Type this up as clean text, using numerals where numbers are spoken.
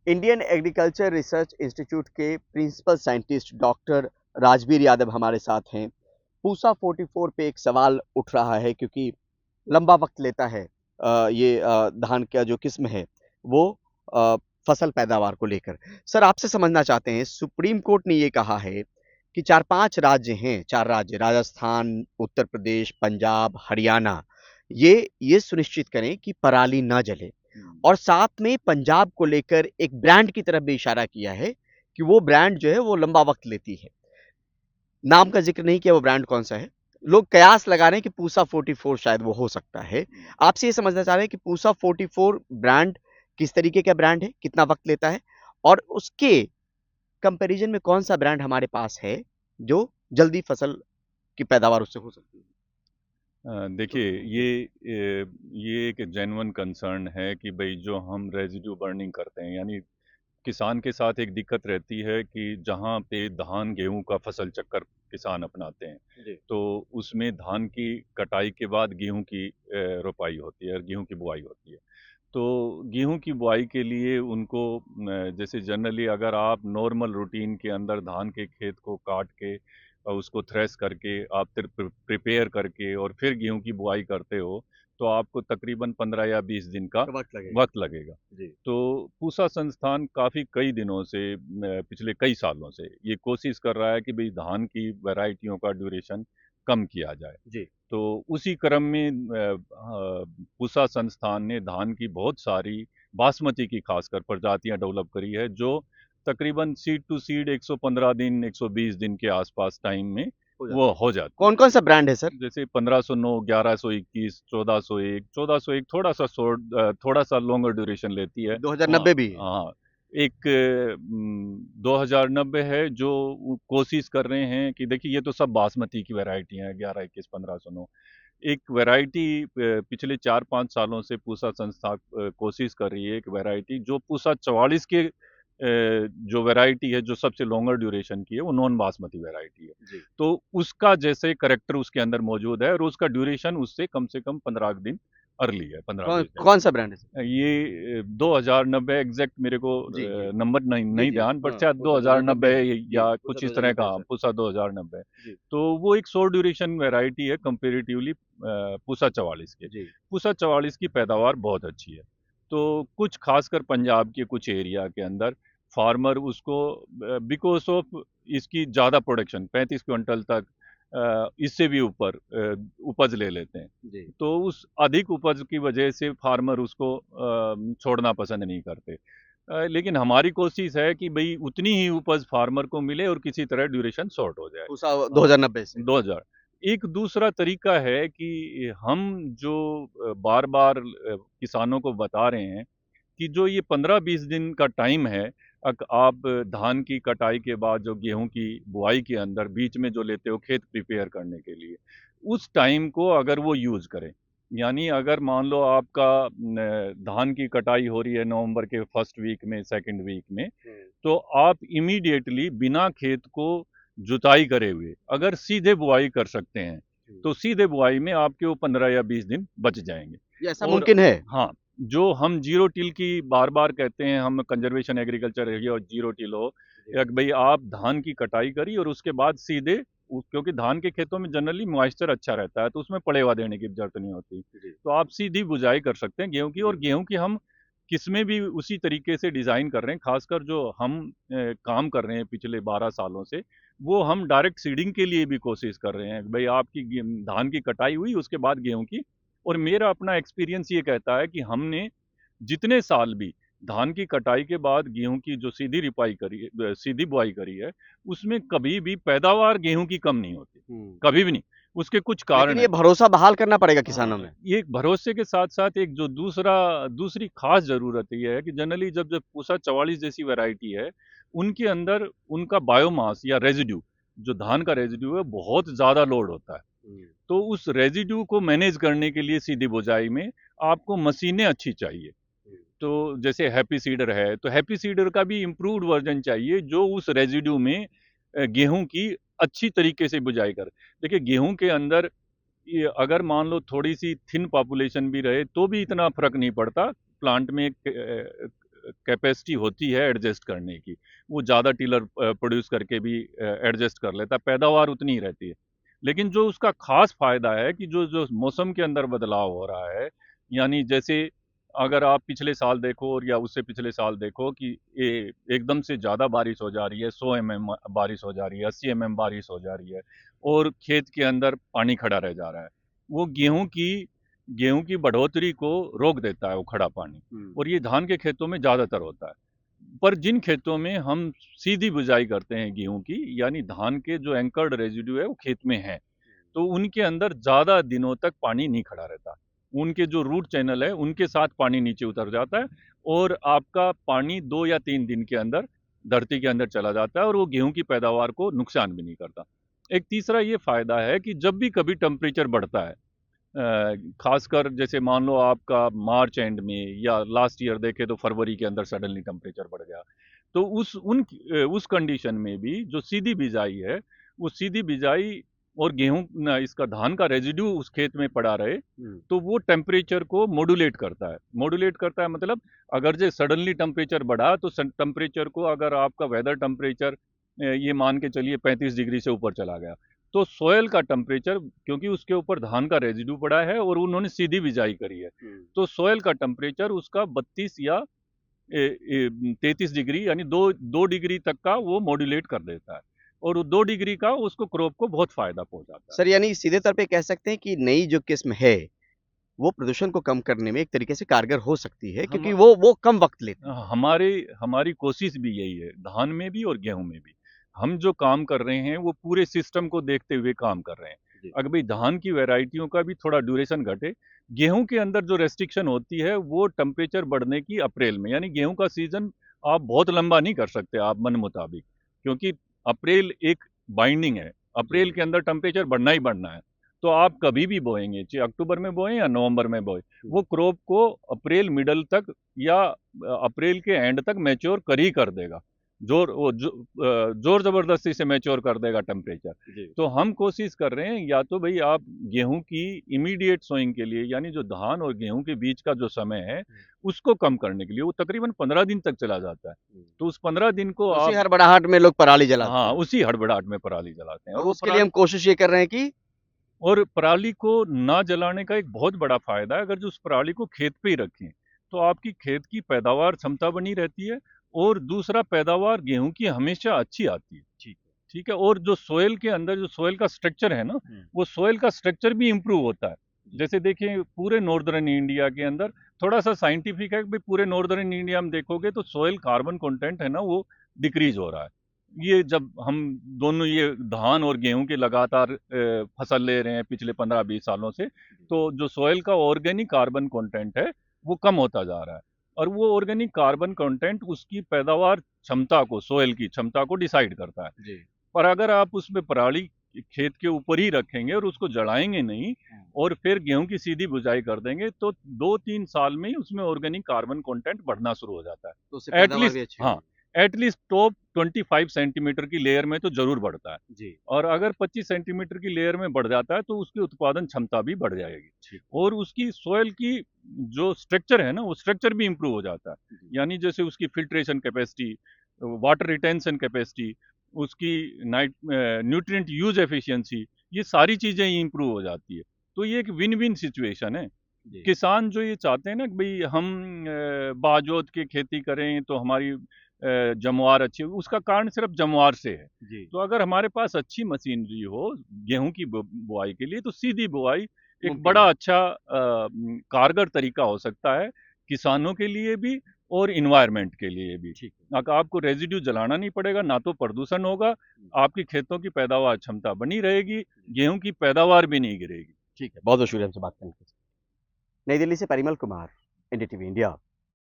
Indian agriculture research institute के principal scientist doctor Rajvir Yadav हमारे साथ हैं। पूसा 44 पे एक सवाल उठ रहा है क्योंकि लंबा वक्त लेता है ये धान का जो किस्म है वो अ, फसल पैदावार को लेकर। सर आपसे समझना चाहते हैं, सुप्रीम कोर्ट ने ये कहा है कि 4-5 राज्य हैं, 4 राज्य राजस्थान, उत्तर प्रदेश, पंजाब, हरियाणा, ये सुनिश्चित करें कि पराली ना जले। और साथ में पंजाब को लेकर एक ब्रांड की तरफ भी इशारा किया है कि वो ब्रांड जो है वो लंबा वक्त लेती है। नाम का ज़िक्र नहीं किया वो ब्रांड कौन-सा है। लोग कयास लगा रहे हैं कि पूसा 44 शायद वो हो सकता है। आपसे ये समझना चाह रहे हैं कि पूसा 44 ब्रांड किस तरीके का ब्रांड है, कितना वक़्त लेता है और उसके कंपैरिज़न में कौन-सा ब्रांड हमारे पास है, जो जल्दी फसल की पैदावार उससे हो सकती है? देखिए ये एक जेन्युइन कंसर्न है कि भई जो हम रेज़िड्यू बर्निंग करते हैं, यानी किसान के साथ एक दिक्कत रहती है कि जहाँ पे धान, गेहूँ का फसल चक्कर किसान अपनाते हैं, जी। तो उसमें धान की कटाई के बाद गेहूँ की रोपाई होती है और गेहूँ की बुआई होती है। तो गेहूँ की बुआई के लिए उनको जैसे जनरली अगर आप नॉर्मल रूटीन के अंदर धान के खेत को काट के उसको थ्रेश करके आप फिर प्रिपेयर करके और फिर गेहूँ की बुआई करते हो, तो आपको तकरीबन 15 या 20 दिन का वक़्त लगेगा। वक़्त लगेगा। जी। तो पूसा संस्थान काफ़ी कई दिनों से पिछले कई सालों से ये कोशिश कर रहा है कि भई धान की वैराइटियों का ड्यूरेशन कम किया जाए। जी। तो उसी क्रम में पूसा संस्थान ने धान की बहुत सारी बासमती की खासकर प्रजातियां डेवलप करी है, जो तकरीबन सीड टू सीड 115 दिन 120 दिन के आसपास टाइम में हो वो जाती है। हो जाती है। कौन-कौन सा ब्रांड है सर? जैसे 1509, 1121, 1401, 1401 थोड़ा सा लॉन्गर ड्यूरेशन लेती है। हाँ, 2090 भी है। हाँ। एक 2090 है जो कोशिश कर रहे हैं कि देखिए ये तो सब बासमती की वैरायटी हैं, 1121, 1509। एक वैरायटी पिछले 4-5 सालों से पूसा संस्था कोशिश कर रही है, एक वैरायटी जो पूसा 44 के जो वैरायटी है, जो सबसे लॉन्गर ड्यूरेशन की है, वो नॉन बासमती वैरायटी है। जी। तो उसका जैसे करैक्टर उसके अंदर मौजूद है और उसका ड्यूरेशन उससे कम से कम 15 दिन अर्ली है, कौन 15-20 दिन। कौन-सा ब्रांड है सर? ये 2090 एग्ज़ैक्ट मेरे को जी, जी। नंबर नहीं जी, नहीं जी। ध्यान, बट हाँ, शायद पूसा 2090 2090 है। जी, या पूसा कुछ इस तरह 2090 है का, सर। पूसा 2090। जी, तो वो एक शॉर्ट ड्यूरेशन वैरायटी है कंपैरेटिवली पूसा 44 के। जी। पूसा 44 की पैदावार बहुत अच्छी है। तो कुछ खासकर पंजाब के कुछ एरिया के अंदर फार्मर उसको बिकॉज़ ऑफ इसकी ज़्यादा प्रोडक्शन 35 क्विंटल तक इससे भी ऊपर उपज ले लेते हैं। जी। तो उस अधिक उपज की वजह से फार्मर उसको छोड़ना पसंद नहीं करते। लेकिन हमारी कोशिश है कि भई उतनी ही उपज फार्मर को मिले और किसी तरह ड्यूरेशन शॉर्ट हो जाए। पूसा हाँ, 2090 से। 2000। एक दूसरा तरीका है कि हम जो बार-बार किसानों को बता रहे हैं कि जो ये 15-20 दिन का टाइम है, आप धान की कटाई के बाद जो गेहूँ की बुआई के अंदर बीच में जो लेते हो खेत प्रिपेयर करने के लिए, उस टाइम को अगर वो यूज़ करें, यानी अगर मान लो आपका धान की कटाई हो रही है नवंबर के फर्स्ट वीक में, सेकंड वीक में, हुँ, तो आप इमीडिएटली बिना खेत को जुताई करे हुए अगर सीधे बुआई कर सकते हैं, हुँ। तो सीधे बुआई में आपके वो 15 या 20 दिन बच जाएँगे। ये ऐसा और मुमकिन है? हाँ, जो हम ज़ीरो टिल की बार-बार कहते हैं, हम कंज़र्वेशन एग्रीकल्चर रहिए और ज़ीरो टिल हो, जी, या कि भई आप धान की कटाई करी और उसके बाद सीधे क्योंकि धान के खेतों में जनरली मॉइस्चर अच्छा रहता है, तो उसमें पलेवा देने की ज़रूरत नहीं होती। जी, तो आप सीधी बुज़ाई कर सकते हैं गेहूँ की, और जी। गेहूँ की हम किस्में भी उसी तरीके से डिज़ाइन कर रहे हैं, ख़ासकर जो हम काम कर रहे हैं पिछले 12 सालों से, वो हम डायरेक्ट सीडिंग के लिए भी कोशिश कर रहे हैं। भई आपकी धान की कटाई हुई, उसके बाद गेहूँ की, और मेरा अपना एक्सपीरियंस ये कहता है कि हमने जितने साल भी धान की कटाई के बाद गेहूँ की जो सीधी रिपाई करी है, सीधी बुआई करी है, उसमें कभी भी पैदावार गेहूँ की कम नहीं होती, हुँ। कभी भी नहीं। उसके कुछ लेकिन कारण ये हैं। भरोसा बहाल करना पड़ेगा किसानों हाँ, में। ये भरोसे के साथ-साथ एक जो दूसरी ख़ास ज़रूरत ये है कि जनरली जब जब पूसा 44 जैसी वैरायटी है, उनके अंदर उनका बायोमास या रेज़िड्यू, जो धान का रेज़िड्यू है, बहुत ज़्यादा लोड होता है। हुँ, तो उस रेज़िड्यू को मैनेज करने के लिए सीधी बुज़ाई में आपको मशीनें अच्छी चाहिए। हुँ। तो जैसे हैप्पी सीडर है, तो हैप्पी सीडर का भी इम्प्रूव्ड वर्ज़न चाहिए जो उस रेज़िड्यू में गेहूँ की अच्छी तरीके से बुज़ाई करे। देखिए गेहूँ के अंदर ये अगर मान लो थोड़ी-सी थिन पॉपुलेशन भी रहे, तो भी इतना फ़र्क नहीं पड़ता। प्लांट में कैपेसिटी होती है एडजस्ट करने की, वो ज़्यादा टिलर प्रोड्यूस करके भी एडजस्ट कर लेता है, पैदावार उतनी ही रहती है। लेकिन जो उसका खास फायदा है कि जो जो मौसम के अंदर बदलाव हो रहा है, यानी जैसे अगर आप पिछले साल देखो और या उससे पिछले साल देखो कि ये एकदम से ज़्यादा बारिश हो जा रही है, 100 mm बारिश हो जा रही है, 80 mm बारिश हो जा रही है और खेत के अंदर पानी खड़ा रह जा रहा है। वो गेहूं की बढ़ोतरी को रोक देता है वो खड़ा पानी, और ये धान के खेतों में ज़्यादातर होता है। पर जिन खेतों में हम सीधी बुझाई करते हैं गेहूं की, यानी धान के जो एंकर्ड रेजिड्यू है वो खेत में है, तो उनके अंदर ज़्यादा दिनों तक पानी नहीं खड़ा रहता। उनके जो रूट चैनल है उनके साथ पानी नीचे उतर जाता है और आपका पानी 2 या 3 दिन के अंदर धरती के अंदर चला जाता है और वो गेहूं की पैदावार को नुकसान भी नहीं करता। एक तीसरा ये फायदा है कि जब भी कभी टेम्परेचर बढ़ता है, खासकर जैसे मान लो आपका मार्च एंड में या लास्ट ईयर देखे तो फरवरी के अंदर सडनली टेम्परेचर बढ़ गया, तो उस कंडीशन में भी जो सीधी बिजाई है, वो सीधी बिजाई और गेहूं इसका धान का रेजिड्यू उस खेत में पड़ा रहे, तो वो टेम्परेचर को मॉड्यूलेट करता है मतलब अगर जो सडनली टेम्परेचर बढ़ा तो टेम्परेचर को, अगर आपका वेदर टेम्परेचर ये मान के चलिए 35 डिग्री से ऊपर चला गया, तो सोयल का टेम्परेचर, क्योंकि उसके ऊपर धान का रेजिड्यू पड़ा है और उन्होंने सीधी बिजाई करी है, तो सोयल का टेम्परेचर उसका 32 या 33 डिग्री यानी दो डिग्री तक का वो मॉड्यूलेट कर देता है, और 2 डिग्री का उसको क्रॉप को बहुत फायदा पहुंचाता है। सर यानी सीधे तौर पे कह सकते हैं कि नई जो किस्म है वो प्रदूषण को कम करने में एक तरीके से कारगर हो सकती है, क्योंकि वो कम वक्त लेती है। हमारी कोशिश भी यही है, धान में भी और गेहूं में भी। हम जो काम कर रहे हैं वो पूरे सिस्टम को देखते हुए काम कर रहे हैं। अगर भाई धान की वैरायटियों का भी थोड़ा ड्यूरेशन घटे, गेहूं के अंदर जो रेस्ट्रिक्शन होती है वो टेम्परेचर बढ़ने की अप्रैल में, यानी गेहूं का सीजन आप बहुत लंबा नहीं कर सकते आप मन मुताबिक, क्योंकि अप्रैल एक बाइंडिंग है, अप्रैल के अंदर टेम्परेचर बढ़ना ही बढ़ना है। तो आप कभी भी बोएंगे, चाहे अक्टूबर में बोएं या नवंबर में बोएं, वो क्रॉप को अप्रैल मिडल तक या अप्रैल के एंड तक मैच्योर कर ही कर देगा, जोर जबरदस्ती से मैच्योर कर देगा टेम्परेचर। तो हम कोशिश कर रहे हैं या तो भाई आप गेहूं की इमीडिएट सोइंग के लिए, यानी जो धान और गेहूं के बीच का जो समय है उसको कम करने के लिए, वो तकरीबन 15 दिन तक चला जाता है, तो उस 15 दिन को उसी आप, हड़बड़ाहट में लोग पराली जलाते हाँ हैं। उसी हड़बड़ाहट में पराली जलाते हैं, और और वो उसके लिए हम कोशिश ये कर रहे हैं कि और पराली को ना जलाने का एक बहुत बड़ा फायदा है, अगर जो उस पराली को खेत पे ही रखें तो आपकी खेत की पैदावार क्षमता बनी रहती है, और दूसरा पैदावार गेहूं की हमेशा अच्छी आती है। ठीक है, और जो सोयल के अंदर जो सोयल का स्ट्रक्चर है ना, वो सोयल का स्ट्रक्चर भी इम्प्रूव होता है। जैसे देखिए पूरे नॉर्दर्न इंडिया के अंदर थोड़ा सा साइंटिफिक है कि पूरे नॉर्दर्न इंडिया में देखोगे तो सोयल कार्बन कंटेंट है ना वो डिक्रीज हो रहा है। ये जब हम दोनों ये धान और गेहूं के लगातार फसल ले रहे हैं पिछले 15-20 सालों से, तो जो सोयल का ऑर्गेनिक कार्बन कंटेंट है वो कम होता जा रहा है, और वो ऑर्गेनिक कार्बन कंटेंट उसकी पैदावार क्षमता को, सोयल की क्षमता को डिसाइड करता है। पर अगर आप उसमें पराली खेत के ऊपर ही रखेंगे और उसको जलाएंगे नहीं और फिर गेहूं की सीधी बुझाई कर देंगे, तो 2-3 साल में ही उसमें ऑर्गेनिक कार्बन कंटेंट बढ़ना शुरू हो जाता तो उससे है। पैदावार भी एटलीस्ट अच्छी हाँ, होगी। एटलीस्ट टॉप 25 सेंटीमीटर की लेयर में तो जरूर बढ़ता है, जी। और अगर 25 सेंटीमीटर की लेयर में बढ़ जाता है तो उसकी उत्पादन क्षमता भी बढ़ जाएगी, और उसकी सोयल की जो स्ट्रक्चर है ना वो स्ट्रक्चर भी इंप्रूव हो जाता है, यानी जैसे उसकी filtration capacity, water retention capacity, उसकी न्यूट्रिएंट यूज एफिशिएंसी, ये सारी चीजें इंप्रूव हो जाती है। तो ये एक विन विन सिचुएशन है। किसान जो ये चाहते हैं ना कि भाई हम बाजोत की खेती करें तो हमारी जमवार अच्छी हो, उसका कारण सिर्फ जमवार से है। तो अगर हमारे पास अच्छी मशीनरी हो गेहूं की बुआई के लिए, तो सीधी बुआई एक बड़ा अच्छा कारगर तरीका हो सकता है किसानों के लिए भी और इन्वायरमेंट के लिए भी। आपको रेजिड्यू जलाना नहीं पड़ेगा, ना तो प्रदूषण होगा, आपकी खेतों की पैदावार क्षमता बनी रहेगी, गेहूं की पैदावार भी नहीं गिरेगी। ठीक है, बहुत बहुत शुक्रिया हमसे बात करने के लिए। नई दिल्ली से परिमल कुमार, एनडीटीवी इंडिया।